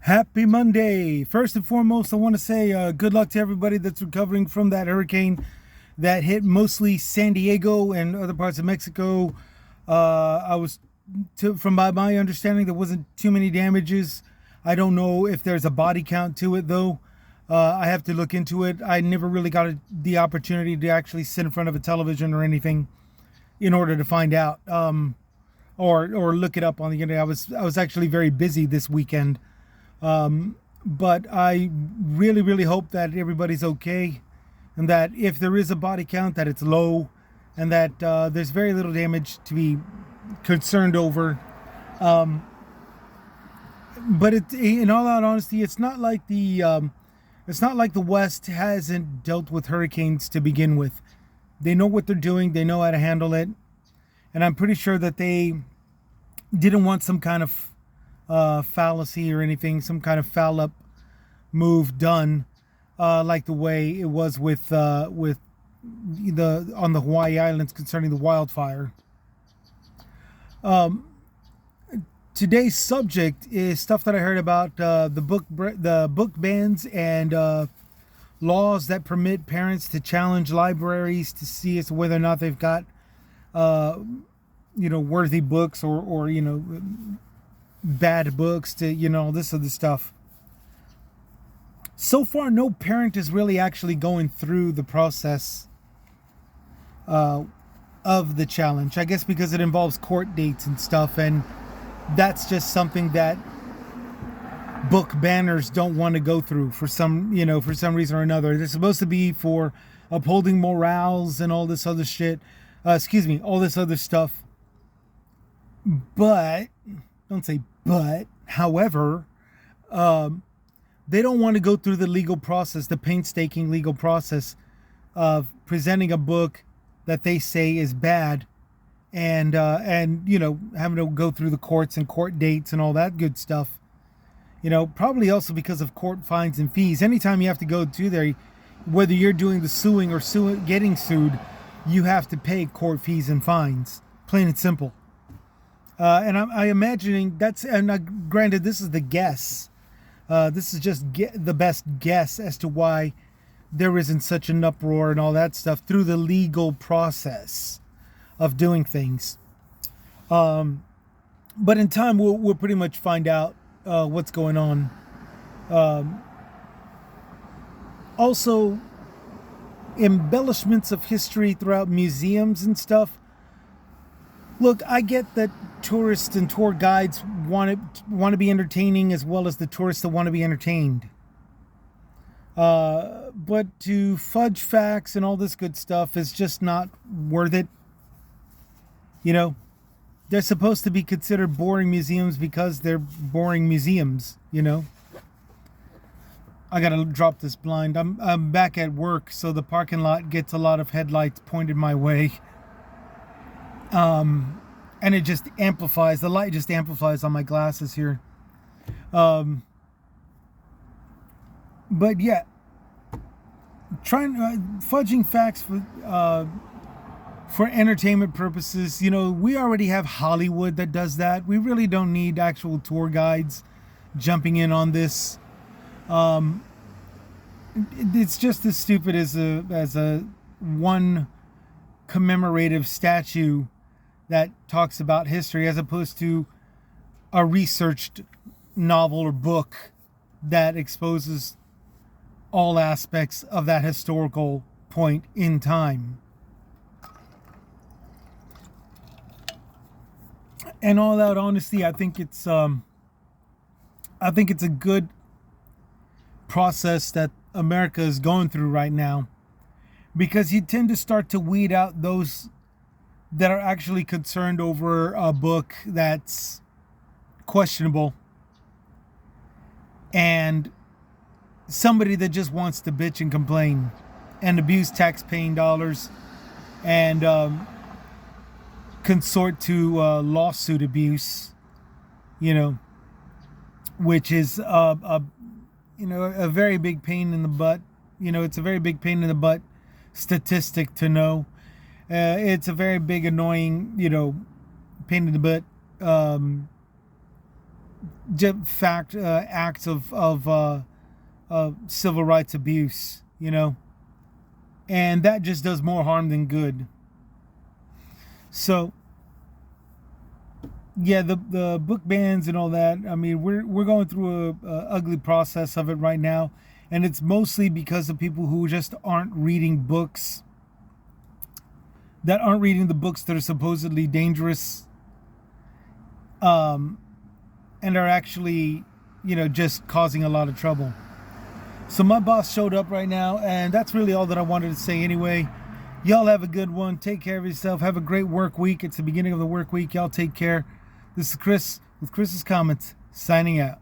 Happy Monday. First and foremost, I want to say good luck to everybody that's recovering from that hurricane that hit mostly San Diego and other parts of Mexico. From my understanding, there wasn't too many damages. I don't know if there's a body count to it, though. I have to look into it. I never really got the opportunity to actually sit in front of a television or anything in order to find out, or look it up on the internet. I was actually very busy this weekend. But I really, really hope that everybody's okay, and that if there is a body count, that it's low, and that there's very little damage to be concerned over. But in all out honesty, it's not like the West hasn't dealt with hurricanes to begin with. They know what they're doing. They know how to handle it, and I'm pretty sure that they didn't want some kind of fallacy or anything, some kind of foul up move done, like the way it was with the on the Hawaii Islands concerning the wildfire. Um, Today's subject is stuff that I heard about the book bans and laws that permit parents to challenge libraries to see as to whether or not they've got uh, worthy books or bad books to this other stuff. So far, no parent is really actually going through the process uh, of the challenge. I guess because it involves court dates and stuff, and that's just something that book banners don't want to go through for some reason or another. They're supposed to be for upholding morals and all this other shit. All this other stuff. But don't say but. However, they don't want to go through the legal process, the painstaking legal process of presenting a book that they say is bad, and having to go through the courts and court dates and all that good stuff. Probably also because of court fines and fees. Anytime you have to go to there, whether you're doing the suing or getting sued, you have to pay court fees and fines. Plain and simple. And I'm imagining granted, this is the guess. This is just the best guess as to why there isn't such an uproar and all that stuff through the legal process of doing things. But in time, we'll pretty much find out what's going on. Also, embellishments of history throughout museums and stuff. Look, I get that tourists and tour guides want to be entertaining as well as the tourists that want to be entertained. But to fudge facts and all this good stuff is just not worth it. They're supposed to be considered boring museums because they're boring museums. I gotta drop this blind. I'm back at work, so the parking lot gets a lot of headlights pointed my way. And it just amplifies. The light just amplifies on my glasses here. But yeah, fudging facts for entertainment purposes. We already have Hollywood that does that. We really don't need actual tour guides jumping in on this. It's just as stupid as a one commemorative statue that talks about history as opposed to a researched novel or book that exposes all aspects of that historical point in time. And all out honesty, I think it's a good process that America is going through right now, because you tend to start to weed out those that are actually concerned over a book that's questionable, and somebody that just wants to bitch and complain and abuse tax-paying dollars and consort to lawsuit abuse, which is a very big pain in the butt. It's a very big pain in the butt statistic to know. It's a very big, annoying, pain in the butt acts of civil rights abuse, and that just does more harm than good. So yeah, the book bans and all that. I mean, we're going through a ugly process of it right now, and it's mostly because of people who just aren't reading books, that aren't reading the books that are supposedly dangerous, and are actually, just causing a lot of trouble. So my boss showed up right now, and that's really all that I wanted to say anyway. Y'all have a good one. Take care of yourself. Have a great work week. It's the beginning of the work week. Y'all take care. This is Chris with Chris's Comments, signing out.